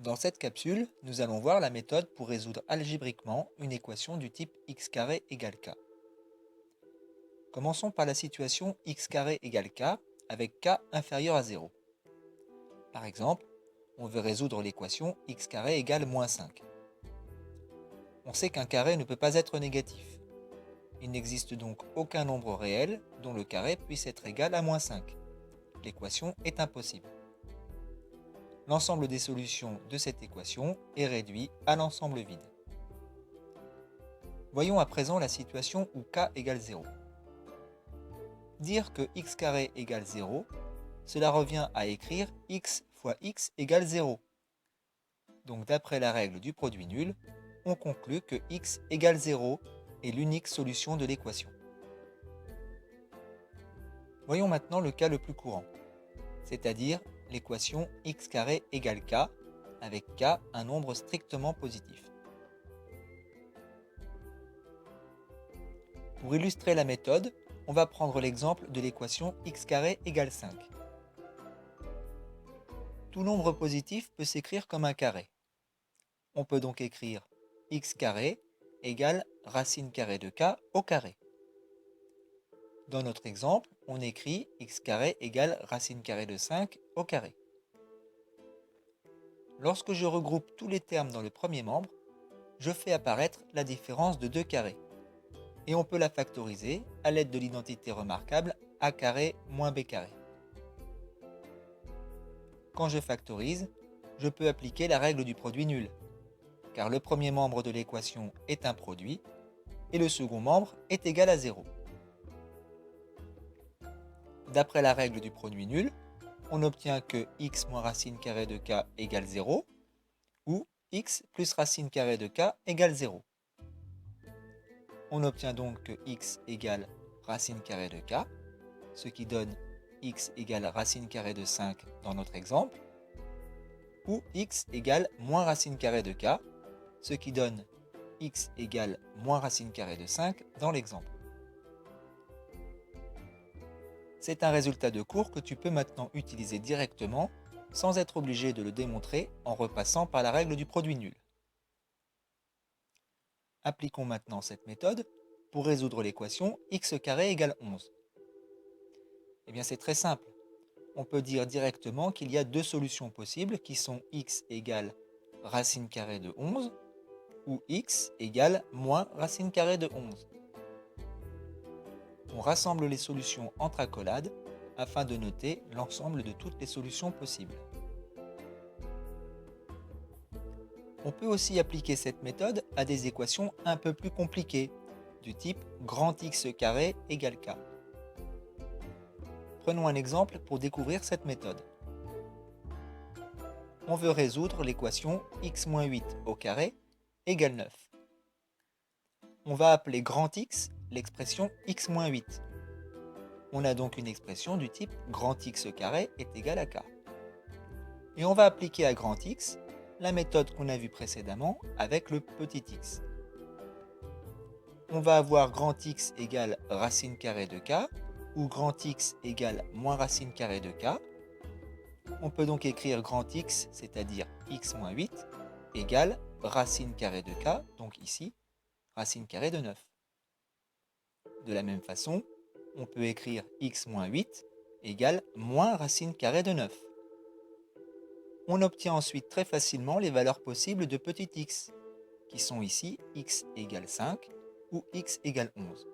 Dans cette capsule, nous allons voir la méthode pour résoudre algébriquement une équation du type x carré égale k. Commençons par la situation x carré égale k avec k inférieur à 0. Par exemple, on veut résoudre l'équation x carré égale moins 5. On sait qu'un carré ne peut pas être négatif. Il n'existe donc aucun nombre réel dont le carré puisse être égal à moins 5. L'équation est impossible. L'ensemble des solutions de cette équation est réduit à l'ensemble vide. Voyons à présent la situation où k égale 0. Dire que x carré égale 0, cela revient à écrire x fois x égale 0. Donc d'après la règle du produit nul, on conclut que x égale 0 est l'unique solution de l'équation. Voyons maintenant le cas le plus courant, c'est-à-dire l'équation x carré égale k, avec k un nombre strictement positif. Pour illustrer la méthode, on va prendre l'exemple de l'équation x carré égale 5. Tout nombre positif peut s'écrire comme un carré. On peut donc écrire x carré égale racine carrée de k au carré. Dans notre exemple, on écrit x carré égale racine carrée de 5 au carré. Lorsque je regroupe tous les termes dans le premier membre, je fais apparaître la différence de deux carrés. Et on peut la factoriser à l'aide de l'identité remarquable a carré moins b carré. Quand je factorise, je peux appliquer la règle du produit nul, car le premier membre de l'équation est un produit et le second membre est égal à 0. D'après la règle du produit nul, on obtient que x moins racine carrée de k égale 0 ou x plus racine carrée de k égale 0. On obtient donc que x égale racine carrée de k, ce qui donne x égale racine carrée de 5 dans notre exemple, ou x égale moins racine carrée de k, ce qui donne x égale moins racine carrée de 5 dans l'exemple. C'est un résultat de cours que tu peux maintenant utiliser directement sans être obligé de le démontrer en repassant par la règle du produit nul. Appliquons maintenant cette méthode pour résoudre l'équation x carré égale 11. Eh bien c'est très simple. On peut dire directement qu'il y a deux solutions possibles qui sont x égale racine carrée de 11 ou x égale moins racine carrée de 11. On rassemble les solutions entre accolades afin de noter l'ensemble de toutes les solutions possibles. On peut aussi appliquer cette méthode à des équations un peu plus compliquées, du type grand x carré égale k. Prenons un exemple pour découvrir cette méthode. On veut résoudre l'équation x-8 au carré égale 9. On va appeler grand X l'expression x-8. On a donc une expression du type grand X carré est égal à k. Et on va appliquer à grand X la méthode qu'on a vue précédemment avec le petit x. On va avoir grand X égale racine carrée de k ou grand X égale moins racine carrée de k. On peut donc écrire grand X, c'est-à-dire x-8, égale racine carrée de k, donc ici, racine carrée de 9. De la même façon, on peut écrire x-8 égale moins racine carrée de 9. On obtient ensuite très facilement les valeurs possibles de petit x, qui sont ici x égale 5 ou x égale 11.